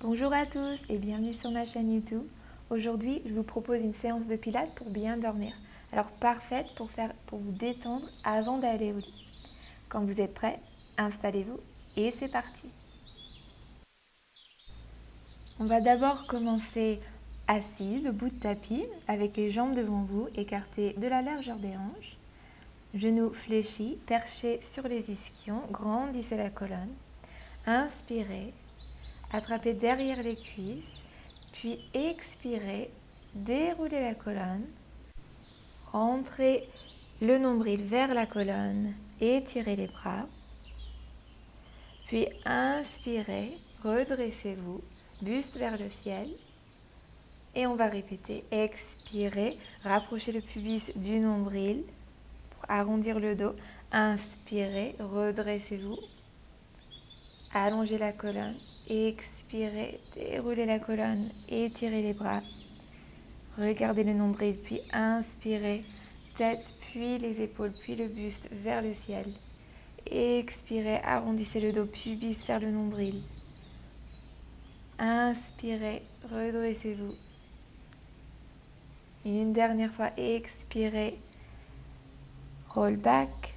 Bonjour à tous et bienvenue sur ma chaîne YouTube. Aujourd'hui, je vous propose une séance de pilates pour bien dormir. Alors parfaite pour vous détendre avant d'aller au lit. Quand vous êtes prêts, installez-vous et c'est parti. On va d'abord commencer assis, debout de tapis, avec les jambes devant vous, écartées de la largeur des hanches. Genoux fléchis, perchés sur les ischions, grandissez la colonne. Inspirez. Attrapez derrière les cuisses, puis expirez, déroulez la colonne, rentrez le nombril vers la colonne, étirez les bras, puis inspirez, redressez-vous, buste vers le ciel, et on va répéter, expirez, rapprochez le pubis du nombril pour arrondir le dos, inspirez, redressez-vous, allongez la colonne, expirez, déroulez la colonne, étirez les bras. Regardez le nombril, puis inspirez, tête, puis les épaules, puis le buste vers le ciel. Expirez, arrondissez le dos, pubis vers le nombril. Inspirez, redressez-vous. Et une dernière fois, expirez, roll back.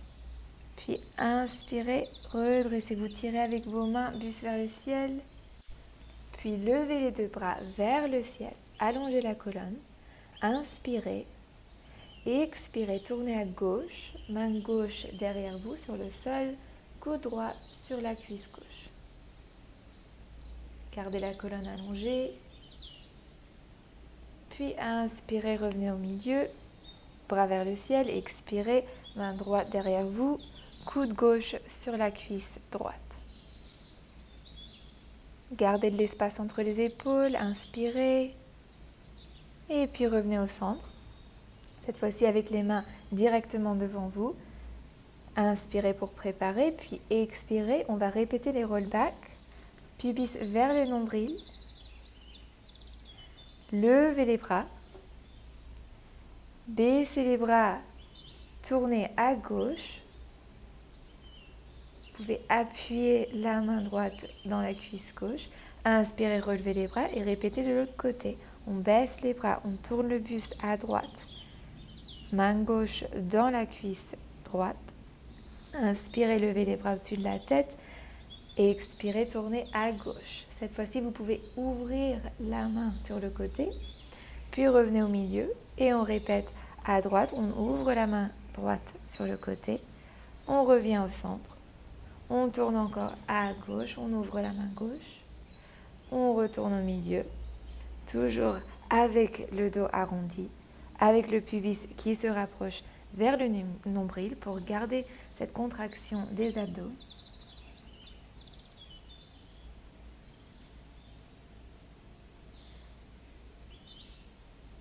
Puis inspirez, redressez-vous, tirez avec vos mains, buste vers le ciel. Puis levez les deux bras vers le ciel, allongez la colonne. Inspirez. Expirez, tournez à gauche, main gauche derrière vous sur le sol, coude droit sur la cuisse gauche. Gardez la colonne allongée. Puis inspirez, revenez au milieu, bras vers le ciel. Expirez, main droite derrière vous, coude gauche sur la cuisse droite. Gardez de l'espace entre les épaules, inspirez. Et puis revenez au centre. Cette fois-ci avec les mains directement devant vous. Inspirez pour préparer, puis expirez. On va répéter les rollbacks. Pubis vers le nombril. Levez les bras. Baissez les bras. Tournez à gauche. Vous pouvez appuyer la main droite dans la cuisse gauche. Inspirez, relevez les bras et répétez de l'autre côté. On baisse les bras, on tourne le buste à droite. Main gauche dans la cuisse droite. Inspirez, levez les bras au-dessus de la tête. Et expirez, tournez à gauche. Cette fois-ci, vous pouvez ouvrir la main sur le côté. Puis revenez au milieu. Et on répète à droite. On ouvre la main droite sur le côté. On revient au centre. On tourne encore à gauche, on ouvre la main gauche, on retourne au milieu, toujours avec le dos arrondi, avec le pubis qui se rapproche vers le nombril pour garder cette contraction des abdos.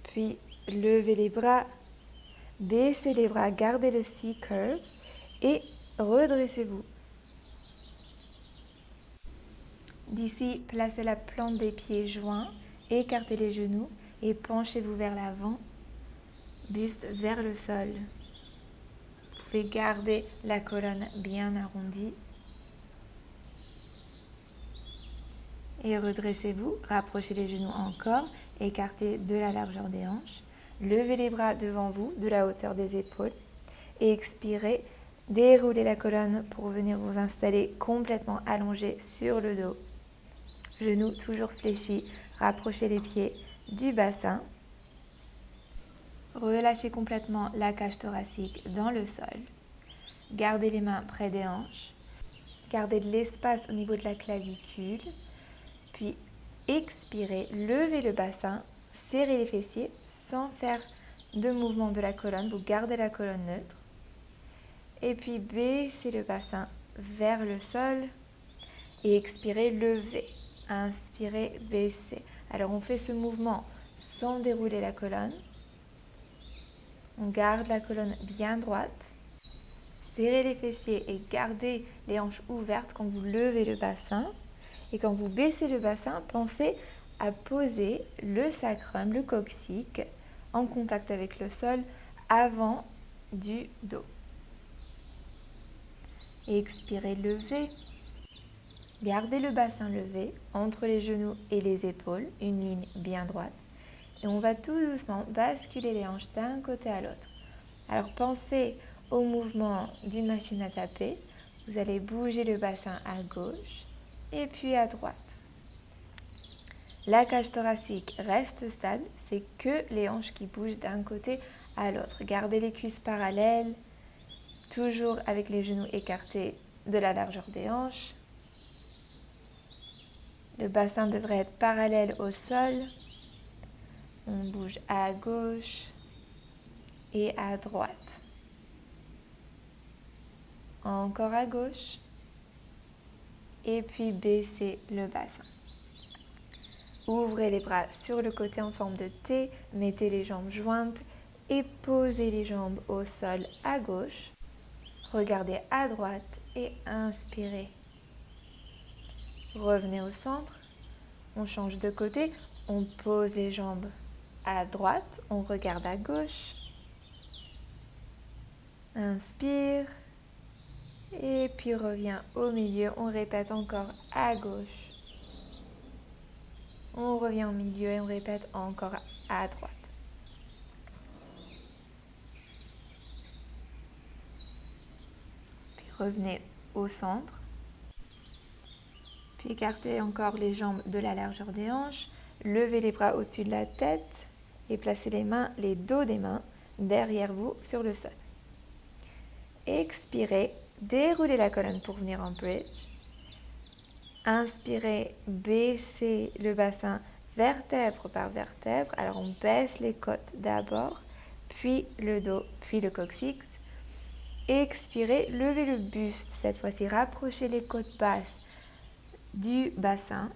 Puis levez les bras, baissez les bras, gardez le C-curve et redressez-vous. D'ici, placez la plante des pieds joints, écartez les genoux et penchez-vous vers l'avant, buste vers le sol. Vous pouvez garder la colonne bien arrondie. Et redressez-vous, rapprochez les genoux encore, écartez de la largeur des hanches. Levez les bras devant vous, de la hauteur des épaules. Et expirez, déroulez la colonne pour venir vous installer complètement allongé sur le dos. Genoux toujours fléchis, rapprochez les pieds du bassin. Relâchez complètement la cage thoracique dans le sol. Gardez les mains près des hanches. Gardez de l'espace au niveau de la clavicule. Puis expirez, levez le bassin, serrez les fessiers sans faire de mouvement de la colonne. Vous gardez la colonne neutre. Et puis baissez le bassin vers le sol. Et expirez, levez. Inspirez, baissez. Alors on fait ce mouvement sans dérouler la colonne. On garde la colonne bien droite. Serrez les fessiers et gardez les hanches ouvertes quand vous levez le bassin. Et quand vous baissez le bassin, pensez à poser le sacrum, le coccyx, en contact avec le sol avant du dos. Et expirez, levez. Gardez le bassin levé entre les genoux et les épaules, une ligne bien droite. Et on va tout doucement basculer les hanches d'un côté à l'autre. Alors pensez au mouvement d'une machine à taper. Vous allez bouger le bassin à gauche et puis à droite. La cage thoracique reste stable, c'est que les hanches qui bougent d'un côté à l'autre. Gardez les cuisses parallèles, toujours avec les genoux écartés de la largeur des hanches. Le bassin devrait être parallèle au sol. On bouge à gauche et à droite. Encore à gauche. Et puis baissez le bassin. Ouvrez les bras sur le côté en forme de T. Mettez les jambes jointes et posez les jambes au sol à gauche. Regardez à droite et inspirez. Revenez au centre. On change de côté. On pose les jambes à droite. On regarde à gauche. Inspire. Et puis revient au milieu. On répète encore à gauche. On revient au milieu et on répète encore à droite. Puis revenez au centre. Puis écartez encore les jambes de la largeur des hanches. Levez les bras au-dessus de la tête et placez les mains, les dos des mains derrière vous sur le sol. Expirez, déroulez la colonne pour venir en bridge. Inspirez, baissez le bassin vertèbre par vertèbre. Alors on baisse les côtes d'abord, puis le dos, puis le coccyx. Expirez, levez le buste. Cette fois-ci, rapprochez les côtes basses du bassin.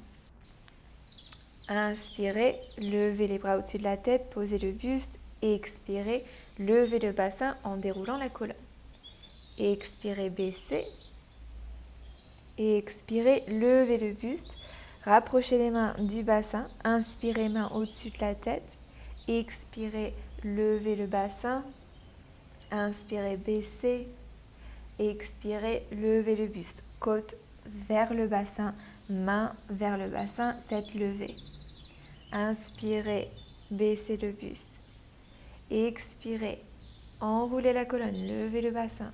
Inspirez, levez les bras au-dessus de la tête, posez le buste. Expirez, levez le bassin en déroulant la colonne. Expirez, baissez. Expirez, levez le buste. Rapprochez les mains du bassin. Inspirez, main au-dessus de la tête. Expirez, levez le bassin. Inspirez, baissez. Expirez, levez le buste. Côte vers le bassin, main vers le bassin, tête levée. Inspirez, baissez le buste. Expirez, enroulez la colonne, levez le bassin.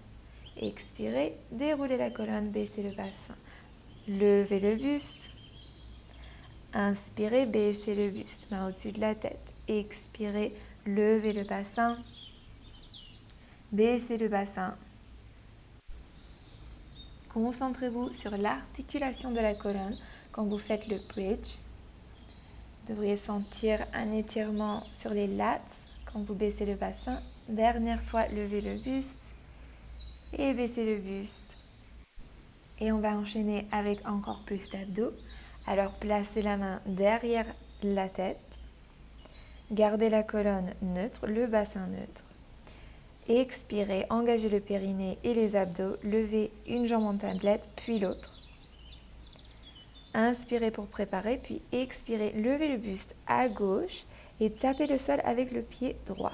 Expirez, déroulez la colonne, baissez le bassin. Levez le buste. Inspirez, baissez le buste, main au-dessus de la tête. Expirez, levez le bassin. Baissez le bassin. Concentrez-vous sur l'articulation de la colonne quand vous faites le bridge. Vous devriez sentir un étirement sur les lats quand vous baissez le bassin. Dernière fois, levez le buste et baissez le buste. Et on va enchaîner avec encore plus d'abdos. Alors placez la main derrière la tête. Gardez la colonne neutre, le bassin neutre. Expirez, engagez le périnée et les abdos. Levez une jambe en tablette, puis l'autre. Inspirez pour préparer, puis expirez, levez le buste à gauche et tapez le sol avec le pied droit.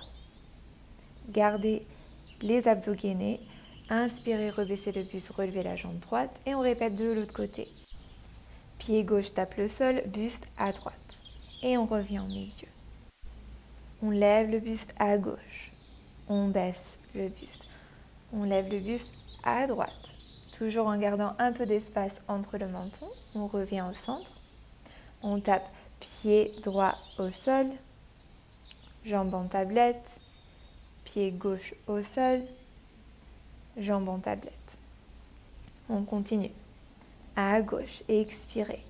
Gardez les abdos gainés. Inspirez, rebaissez le buste, relevez la jambe droite et on répète de l'autre côté. Pied gauche tape le sol, buste à droite. Et on revient au milieu. On lève le buste à gauche. On baisse le buste. On lève le buste à droite. Toujours en gardant un peu d'espace entre le menton. On revient au centre. On tape pied droit au sol. Jambe en tablette. Pied gauche au sol. Jambe en tablette. On continue. À gauche. Expirez.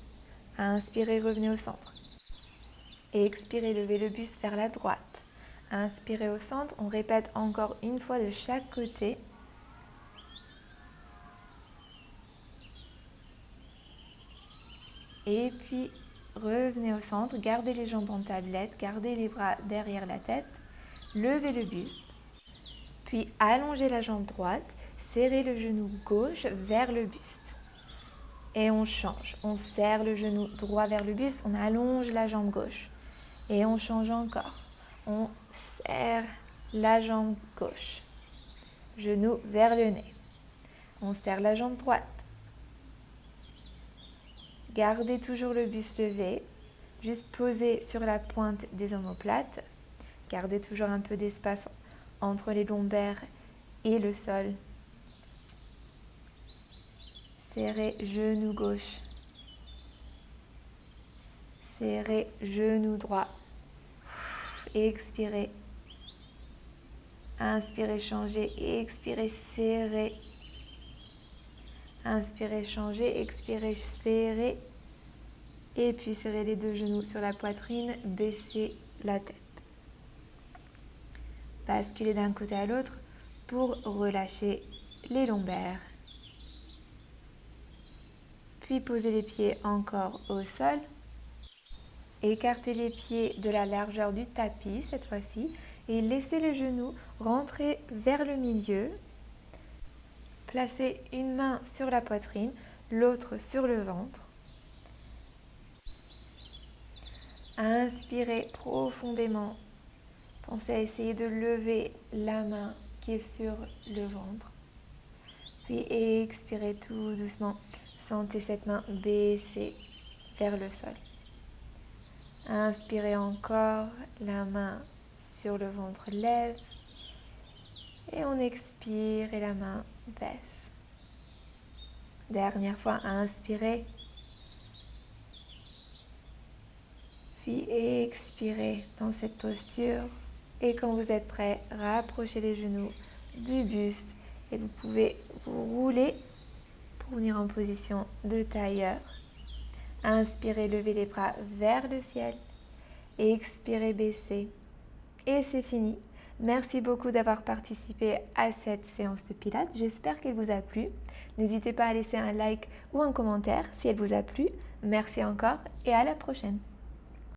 Inspirez, revenez au centre. Expirez, levez le buste vers la droite. Inspirez au centre, on répète encore une fois de chaque côté. Et puis, revenez au centre, gardez les jambes en tablette, gardez les bras derrière la tête, levez le buste. Puis, allongez la jambe droite, serrez le genou gauche vers le buste. Et on change, on serre le genou droit vers le buste, on allonge la jambe gauche. Et on change encore. On serre la jambe gauche. Genou vers le nez. On serre la jambe droite. Gardez toujours le buste levé, juste posé sur la pointe des omoplates. Gardez toujours un peu d'espace entre les lombaires et le sol. Serrez genou gauche. Serrez genou droit. Expirez. Inspirez, changez, expirez, serrez. Inspirez, changez, expirez, serrez. Et puis serrez les deux genoux sur la poitrine, baissez la tête. Basculez d'un côté à l'autre pour relâcher les lombaires. Puis posez les pieds encore au sol. Écartez les pieds de la largeur du tapis cette fois-ci et laissez les genoux rentrer vers le milieu. Placez une main sur la poitrine, l'autre sur le ventre. Inspirez profondément. Pensez à essayer de lever la main qui est sur le ventre. Puis expirez tout doucement. Sentez cette main baisser vers le sol. Inspirez encore, la main sur le ventre lève. Et on expire et la main baisse. Dernière fois, inspirez. Puis expirez dans cette posture. Et quand vous êtes prêt, rapprochez les genoux du buste. Et vous pouvez vous rouler pour venir en position de tailleur. Inspirez, levez les bras vers le ciel. Expirez, baissez. Et c'est fini. Merci beaucoup d'avoir participé à cette séance de pilates. J'espère qu'elle vous a plu. N'hésitez pas à laisser un like ou un commentaire si elle vous a plu. Merci encore et à la prochaine.